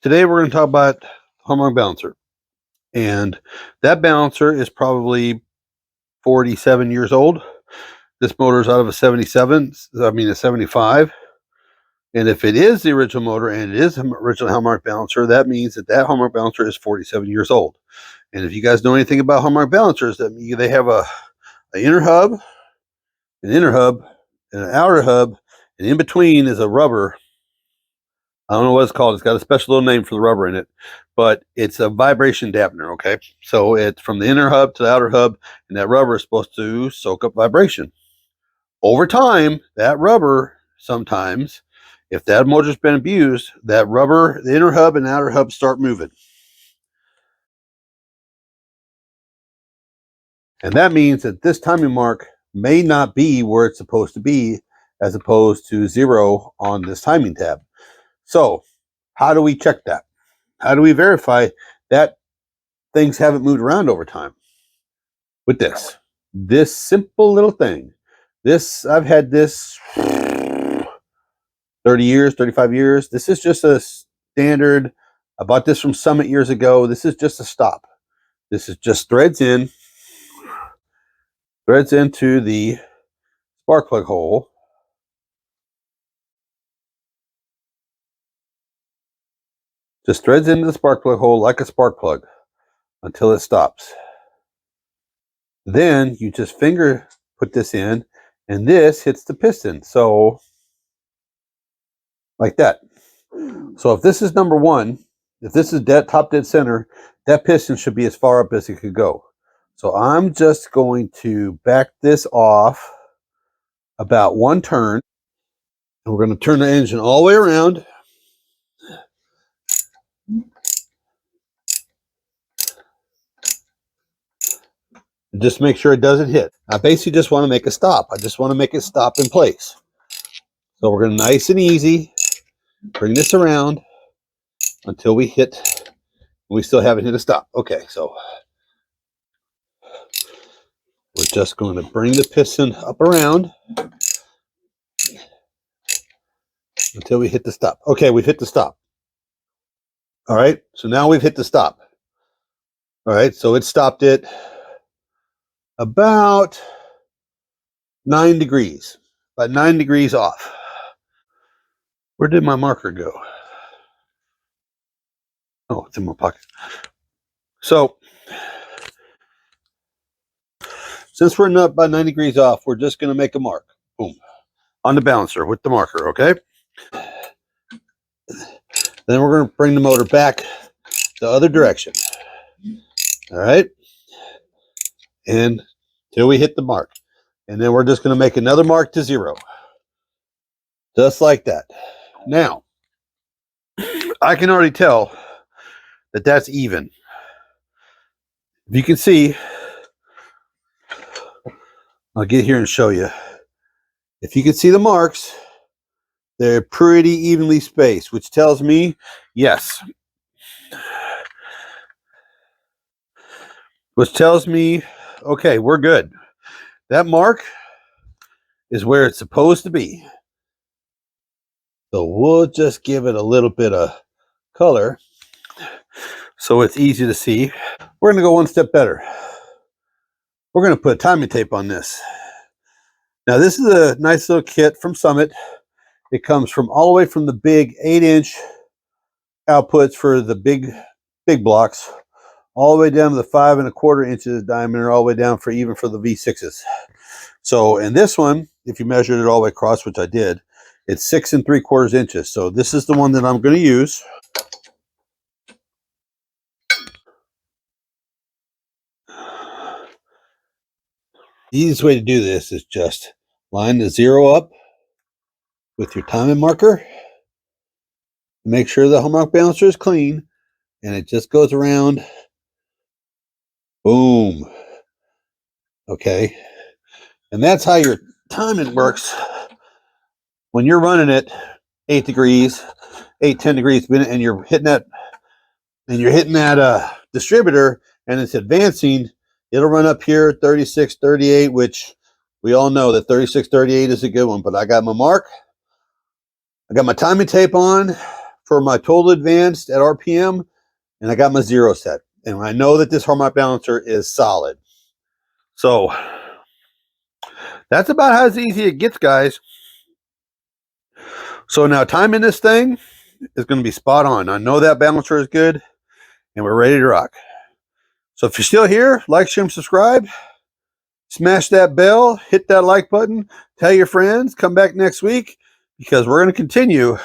Today we're going to talk about Harmonic balancer, and that balancer is probably 47 years old. This motor is out of a 77, a 75. And if it is the original motor and it is the original Harmonic balancer, that means that Harmonic balancer is 47 years old. And if you guys know anything about Harmonic balancers, that they have an inner hub, an inner hub, and an outer hub, and in between is a rubber. I don't know what it's called. It's got a special little name for the rubber in it, but it's a vibration dampener, okay? So it's from the inner hub to the outer hub, and that rubber is supposed to soak up vibration. Over time, that rubber, sometimes, if that motor's been abused, that rubber, the inner hub and outer hub start moving. And that means that this timing mark may not be where it's supposed to be, as opposed to 0 on this timing tab. So how do we check that? How do we verify that things haven't moved around over time? With this simple little thing. I've had this 30 years, 35 years. This is just a standard. I bought this from Summit years ago. This is just a stop. This is just threads into the spark plug hole. Just threads into the spark plug hole like a spark plug until it stops. Then you just put this in, and this hits the piston. So like that. So if this is number 1, if this is top dead center, that piston should be as far up as it could go. So I'm just going to back this off about 1 turn, and we're going to turn the engine all the way around. And just make sure it doesn't hit. I basically just want to make a stop. I just want to make it stop in place. So we're going to nice and easy bring this around until we still haven't hit a stop. Okay, so we're just going to bring the piston up around until we hit the stop. Okay, we've hit the stop. All right, so now we've hit the stop. All right, so it stopped it about 9 degrees, about 9 degrees off. Where did my marker go? Oh, it's in my pocket. So since we're not about 9 degrees off, we're just going to make a mark. Boom. On the balancer with the marker, okay? Then we're going to bring the motor back the other direction. All right? And till we hit the mark. And then we're just going to make another mark to 0. Just like that. Now, I can already tell that that's even. If you can see, I'll get here and show you. If you can see the marks, they're pretty evenly spaced, which tells me, yes. Which tells me, okay, we're good. That mark is where it's supposed to be. So we'll just give it a little bit of color so it's easy to see. We're going to go one step better. We're going to put timing tape on this. Now this is a nice little kit from Summit. It comes from all the way from the big 8-inch outputs for the big blocks, all the way down to the 5 1/4 inches diameter, all the way down even for the V6s. So in this one, if you measured it all the way across, which I did, it's 6 3/4 inches. So this is the one that I'm going to use. The easiest way to do this is just line the 0 up with your timing marker. Make sure the Harmonic balancer is clean, and it just goes around. Boom. Okay. And that's how your timing works when you're running it 8 degrees, 10 degrees a minute, and you're hitting that distributor, and it's advancing. It'll run up here 36, 38, which we all know that 36, 38 is a good one. But I got my mark. I got my timing tape on for my total advanced at RPM, and I got my 0 set. And I know that this harmonic balancer is solid. So that's about how easy it gets, guys. So now timing this thing is going to be spot on. I know that balancer is good, and we're ready to rock. So if you're still here, like, share, and subscribe. Smash that bell, hit that like button, tell your friends, come back next week, because we're going to continue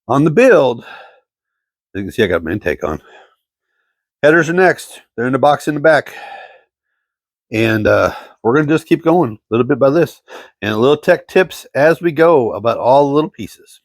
on the build. You can see I got my intake on. Headers are next. They're in the box in the back. And we're going to just keep going a little bit by this. And little tech tips as we go about all the little pieces.